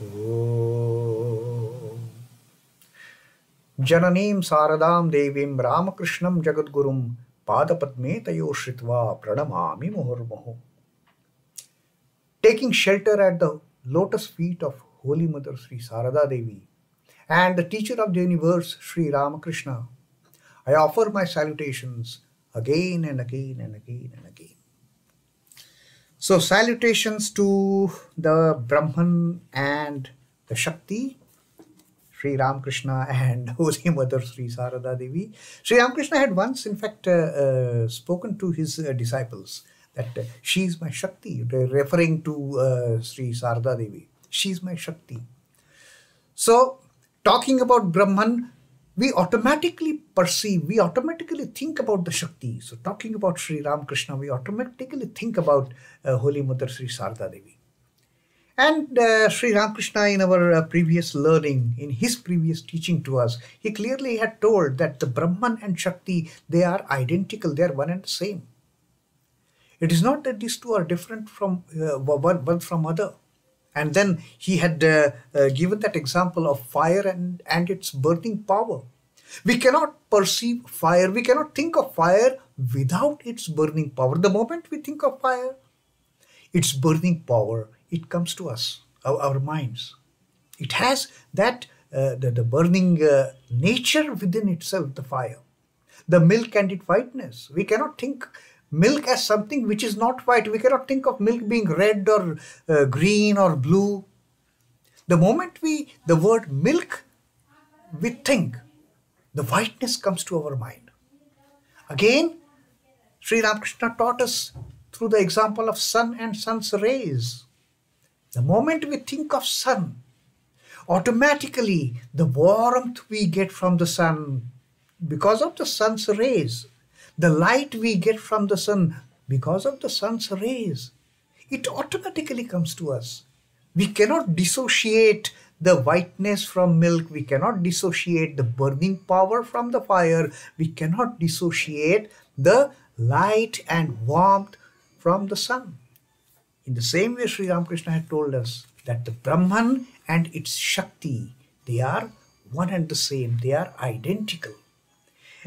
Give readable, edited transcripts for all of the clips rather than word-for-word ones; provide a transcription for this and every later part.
Om. Jananim Saradam Devim Ramakrishnam Jagadgurum Padapadme Tayo Shritva Pranamami Muhurmuhu. Taking shelter at the lotus feet of Holy Mother Sri Sarada Devi and the teacher of the universe Sri Ramakrishna, I offer my salutations again and again and again and again. So salutations to the Brahman and the Shakti, Sri Ramakrishna and Holy Mother Sri Sarada Devi. Sri Ramakrishna had once, in fact, spoken to his disciples that she is my Shakti, referring to Sri Sarada Devi. She is my Shakti. So, talking about Brahman, we automatically perceive, we automatically think about the Shakti. So, talking about Sri Ramakrishna, we automatically think about Holy Mother Sri Sarada Devi. And Sri Ramakrishna, in our previous learning, in his previous teaching to us, he clearly had told that the Brahman and Shakti, they are identical, they are one and the same. It is not that these two are different from one from other. And then he had given that example of fire and its burning power. We cannot perceive fire, we cannot think of fire without its burning power. The moment we think of fire, its burning power, it comes to us, our minds. It has that, the burning nature within itself, the fire. The milk and its whiteness. We cannot think milk as something which is not white. We cannot think of milk being red or green or blue. The moment the word milk, we think, the whiteness comes to our mind. Again, Sri Ramakrishna taught us through the example of sun and sun's rays. The moment we think of sun, automatically the warmth we get from the sun because of the sun's rays, the light we get from the sun because of the sun's rays, it automatically comes to us. We cannot dissociate the whiteness from milk. We cannot dissociate the burning power from the fire. We cannot dissociate the light and warmth from the sun. In the same way, Sri Ramakrishna had told us that the Brahman and its Shakti, they are one and the same. They are identical.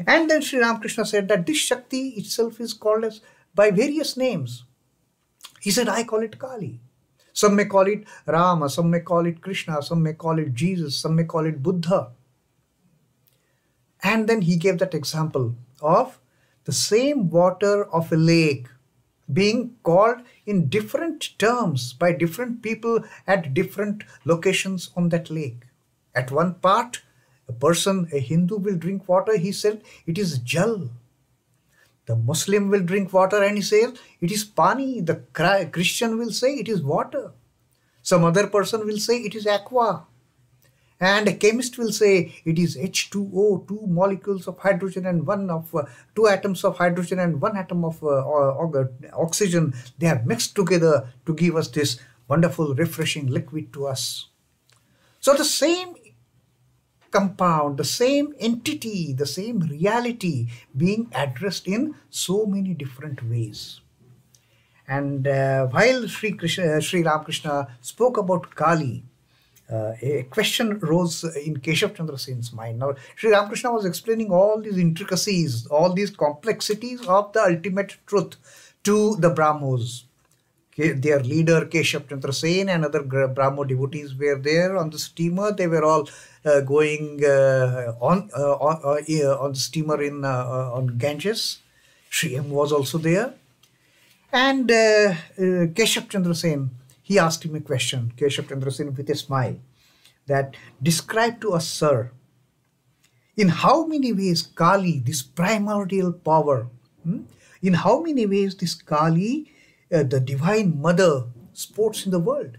And then Sri Ramakrishna said that this Shakti itself is called as by various names. He said, I call it Kali. Some may call it Rama, some may call it Krishna, some may call it Jesus, some may call it Buddha. And then he gave that example of the same water of a lake being called in different terms by different people at different locations on that lake. At one part, a Hindu will drink water, he said, it is jal. The Muslim will drink water and he says, it is pani. The Christian will say, it is water. Some other person will say, it is aqua. And a chemist will say, it is H2O, two molecules of hydrogen and two atoms of hydrogen and one atom of oxygen. They are mixed together to give us this wonderful, refreshing liquid to us. So the same compound, the same entity, the same reality being addressed in so many different ways. And while Sri Ramakrishna spoke about Kali, a question rose in Keshav Chandra Sen's mind. Now, Sri Ramakrishna was explaining all these intricacies, all these complexities of the ultimate truth to the Brahmos. Their leader Keshav Chandra Sen and other Brahmo devotees were there on the steamer. They were all going on the steamer on Ganges. Sri M was also there. And Keshav Chandra Sen, he asked him a question, Keshav Chandra Sen with a smile, that describe to us, sir, in how many ways Kali, this primordial power, in how many ways this Kali, the Divine Mother, sports in the world?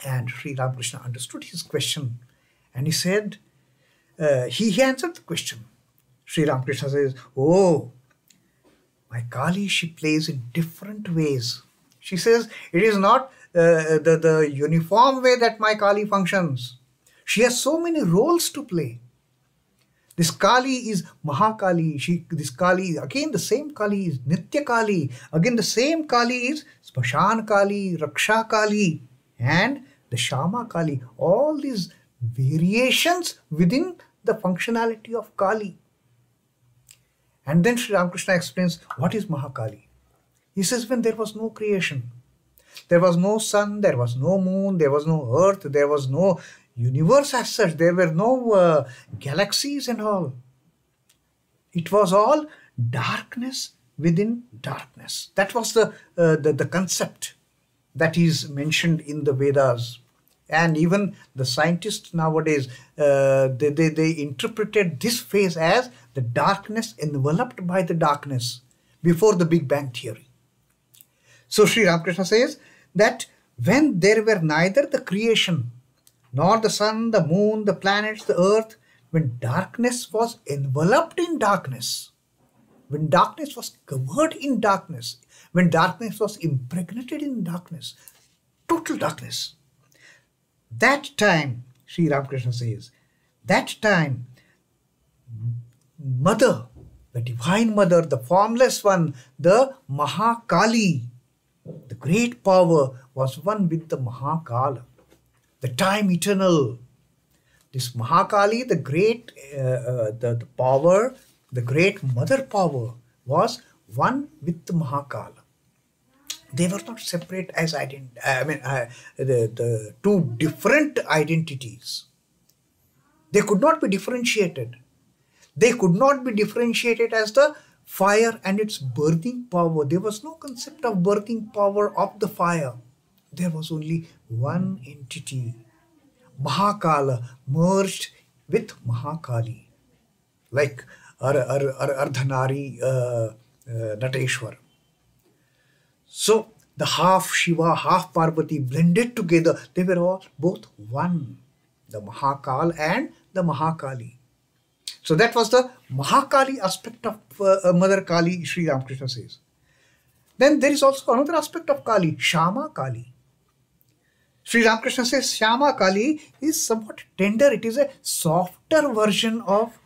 And Sri Ramakrishna understood his question and he said, he answered the question. Sri Ramakrishna says, oh, my Kali, she plays in different ways. She says, it is not the uniform way that my Kali functions. She has so many roles to play. This Kali is Maha-Kali. This Kali, again the same Kali is Nitya-Kali. Again the same Kali is Smasana-Kali, Raksha-Kali. And the Syama-Kali, all these variations within the functionality of Kali. And then Sri Ramakrishna explains what is Maha-Kali. He says, when there was no creation, there was no sun, there was no moon, there was no earth, there was no universe as such, there were no galaxies and all. It was all darkness within darkness. That was the concept that is mentioned in the Vedas. And even the scientists nowadays, they interpreted this phase as the darkness enveloped by the darkness before the Big Bang theory. So Sri Ramakrishna says that when there were neither the creation, nor the sun, the moon, the planets, the earth, when darkness was enveloped in darkness, when darkness was covered in darkness, when darkness was impregnated in darkness, total darkness, that time, Sri Ramakrishna says, that time, Mother, the Divine Mother, the Formless One, the Maha-Kali, the great power, was one with the Maha-Kala, the time eternal. This Maha-Kali, the great the power, the great mother power, was one with the Maha-Kala. They were not separate as the two different identities. They could not be differentiated. They could not be differentiated as the fire and its birthing power. There was no concept of birthing power of the fire. There was only one entity. Maha-Kala merged with Maha-Kali, like Ardhanari Nateshwar. So the half Shiva, half Parvati blended together. They were all both one, the Maha-Kala and the Maha-Kali. So that was the Maha-Kali aspect of Mother Kali, Sri Ramakrishna says. Then there is also another aspect of Kali, Syama-Kali. Sri Ramakrishna says Syama-Kali is somewhat tender. It is a softer version of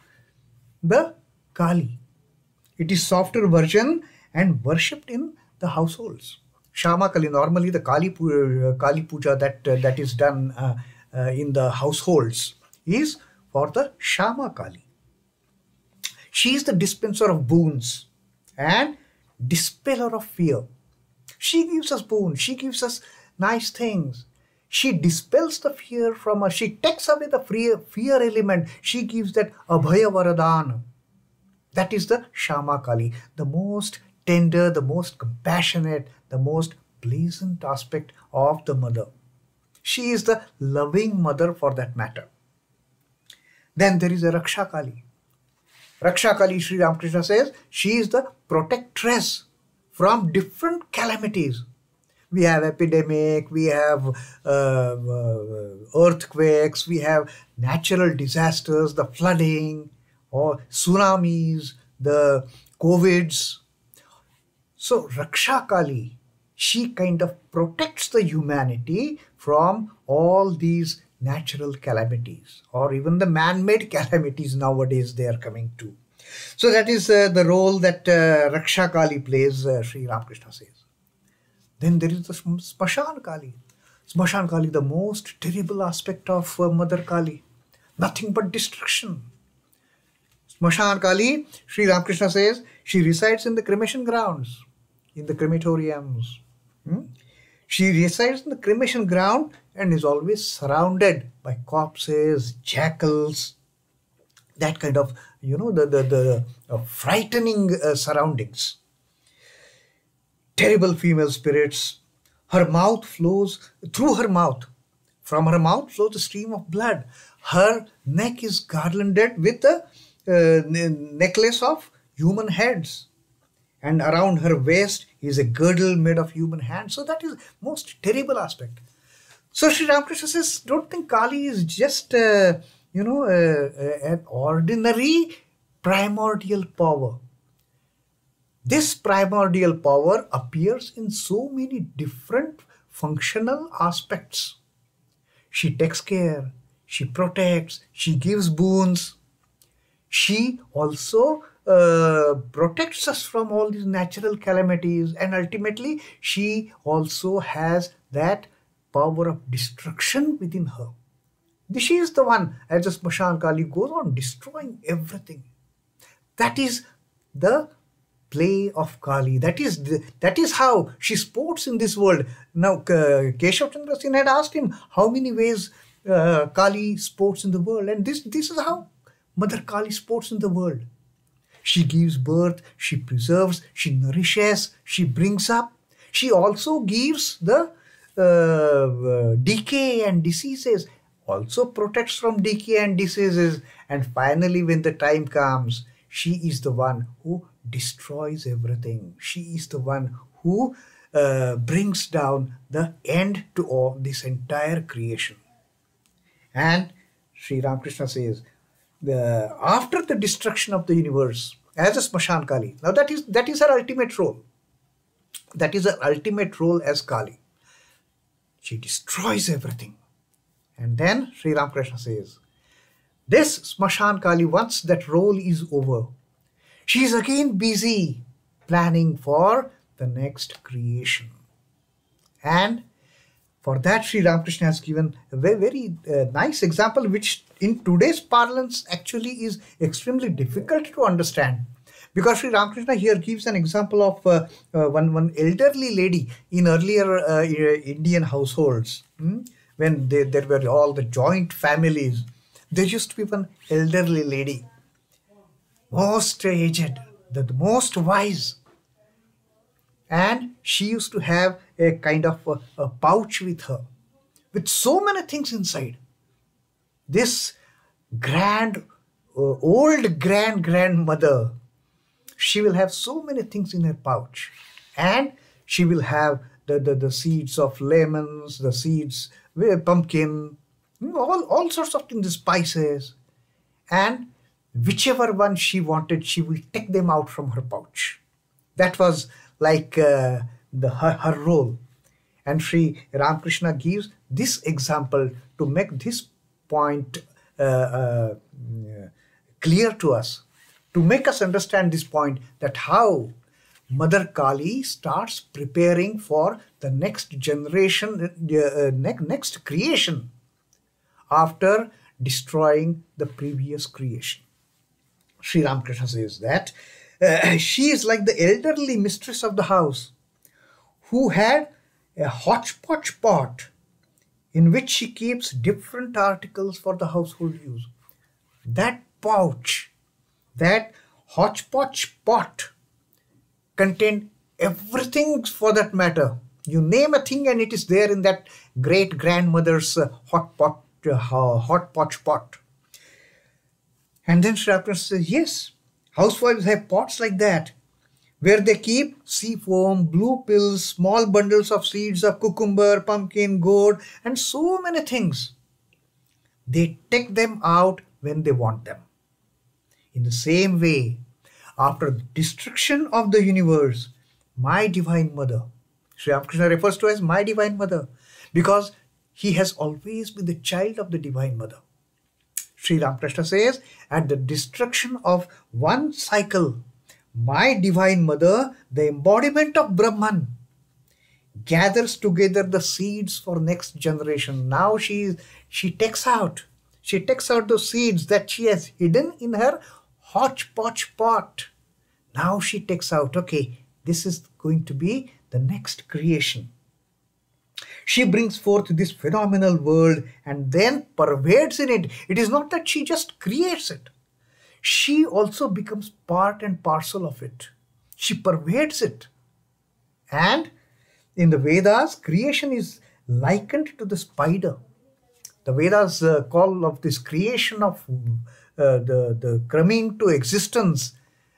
the Kali. It is softer version and worshipped in the households. Syama-Kali, normally the Kali Puja that is done in the households is for the Syama-Kali. She is the dispenser of boons and dispeller of fear. She gives us boons. She gives us nice things. She dispels the fear from us. She takes away the fear element. She gives that Abhaya Varadana. That is the Syama-Kali, the most tender, the most compassionate, the most pleasant aspect of the mother. She is the loving mother for that matter. Then there is a Raksha-Kali. Raksha-Kali, Sri Ramakrishna says, she is the protectress from different calamities. We have epidemic, we have earthquakes, we have natural disasters, the flooding, or tsunamis, the COVIDs. So Raksha-Kali, she kind of protects the humanity from all these natural calamities, or even the man-made calamities nowadays they are coming to. So that is the role that Raksha-Kali plays, Sri Ramakrishna says. Then there is the Smasana-Kali. Smasana-Kali, the most terrible aspect of Mother Kali. Nothing but destruction. Smasana-Kali, Sri Ramakrishna says, she resides in the cremation grounds, in the crematoriums. She resides in the cremation ground and is always surrounded by corpses, jackals, that kind of, the frightening surroundings. Terrible female spirits. Her mouth flows, through her mouth, from her mouth flows a stream of blood. Her neck is garlanded with a necklace of human heads. And around her waist is a girdle made of human hands. So that is most terrible aspect. So Sri Ramakrishna says, don't think Kali is just, an ordinary primordial power. This primordial power appears in so many different functional aspects. She takes care, she protects, she gives boons. She also protects us from all these natural calamities, and ultimately she also has that power of destruction within her. She is the one, as the Smasana-Kali goes on destroying everything. That is the play of Kali. That is how she sports in this world. Now, Keshav Chandra Sen had asked him how many ways Kali sports in the world, and this is how Mother Kali sports in the world. She gives birth, she preserves, she nourishes, she brings up. She also gives the decay and diseases, also protects from decay and diseases, and finally when the time comes, she is the one who destroys everything. She is the one who brings down the end to all this entire creation. And Sri Ramakrishna says, after the destruction of the universe, as a Smasana-Kali, now that is her ultimate role. That is her ultimate role as Kali. She destroys everything. And then Sri Ramakrishna says, this Smasana-Kali, once that role is over, she is again busy planning for the next creation. And for that, Sri Ramakrishna has given a very nice example, which in today's parlance actually is extremely difficult to understand. Because Sri Ramakrishna here gives an example of one elderly lady in earlier Indian households. When there were all the joint families, there used to be one elderly lady, most aged, the most wise. And she used to have a kind of a pouch with her, with so many things inside. This old grandmother, she will have so many things in her pouch. And she will have the seeds of lemons, the seeds, pumpkin, all sorts of things, the spices. And whichever one she wanted, she will take them out from her pouch. That was like her role. And Sri Ramakrishna gives this example to make this point clear to us, to make us understand this point, that how Mother Kali starts preparing for the next generation, next creation, after destroying the previous creation. Sri Ramakrishna says that she is like the elderly mistress of the house who had a hodgepodge pot in which she keeps different articles for the household use. That pouch, that hodgepodge pot, contained everything for that matter. You name a thing and it is there in that great grandmother's hodgepodge pot. And then Sri Ramakrishna says, yes, housewives have pots like that, where they keep sea foam, blue pills, small bundles of seeds of cucumber, pumpkin, gourd, and so many things. They take them out when they want them. In the same way, after the destruction of the universe, my Divine Mother, Sri Ramakrishna refers to as my Divine Mother, because he has always been the child of the Divine Mother. Sri Ramakrishna says, at the destruction of one cycle, my Divine Mother, the embodiment of Brahman, gathers together the seeds for next generation. Now she takes out those seeds that she has hidden in her hodgepodge pot. Now she takes out, okay, this is going to be the next creation. She brings forth this phenomenal world and then pervades in it. It is not that she just creates it. She also becomes part and parcel of it. She pervades it. And in the Vedas, creation is likened to the spider. The Vedas call of this creation of the coming to existence.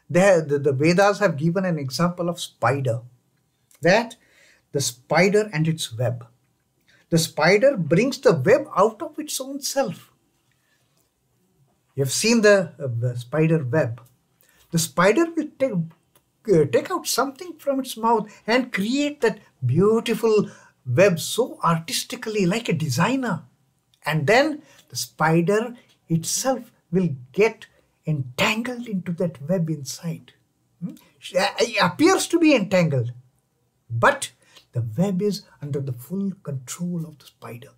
The Vedas have given an example of spider. That the spider and its web. The spider brings the web out of its own self. You have seen the spider web. The spider will take out something from its mouth and create that beautiful web so artistically, like a designer. And then the spider itself will get entangled into that web inside. It appears to be entangled, but the the web is under the full control of the spider,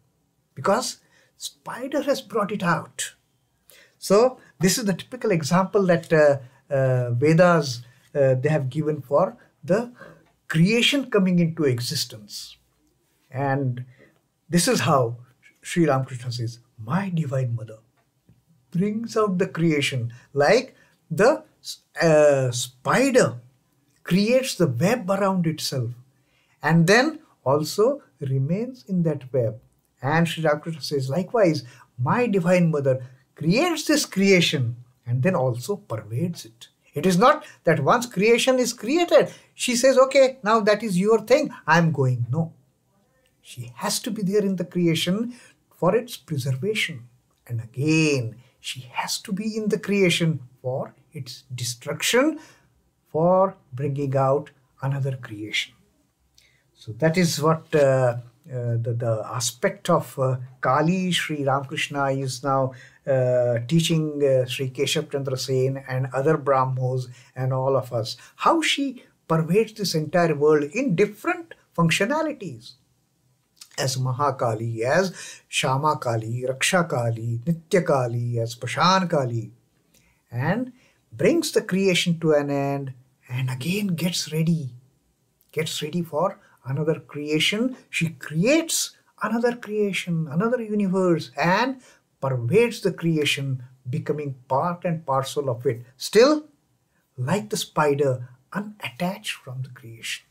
because spider has brought it out. So this is the typical example that Vedas they have given for the creation coming into existence. And this is how Sri Ramakrishna says, my divine mother brings out the creation, like the spider creates the web around itself and then also remains in that web. And Sri Ramakrishna says, likewise, my divine mother creates this creation and then also pervades it. It is not that once creation is created, she says, okay, now that is your thing, I'm going. No. She has to be there in the creation for its preservation. And again, she has to be in the creation for its destruction, for bringing out another creation. So that is what the aspect of Kali Sri Ramakrishna is now teaching Sri Keshav Chandra Sen and other Brahmos and all of us, how she pervades this entire world in different functionalities. As Maha-Kali, as Syama-Kali, Raksha-Kali, Nitya-Kali, as Smasana-Kali, and brings the creation to an end and again gets ready for another creation. She creates another creation, another universe, and pervades the creation, becoming part and parcel of it. Still, like the spider, unattached from the creation,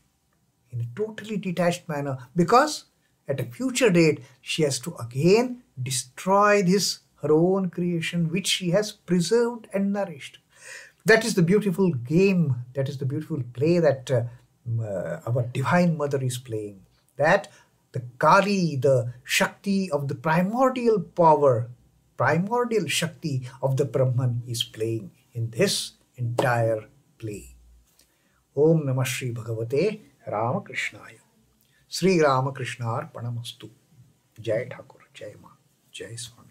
in a totally detached manner, because at a future date, she has to again destroy this her own creation, which she has preserved and nourished. That is the beautiful game, that is the beautiful play that our Divine Mother is playing. That the Kali, the Shakti of the primordial power, primordial Shakti of the Brahman is playing in this entire play. Om Namah Shri Bhagavate Ramakrishnaya. Sri Ramakrishna Arpanamastu. Jai Thakur, Jai Ma, Jai Swami.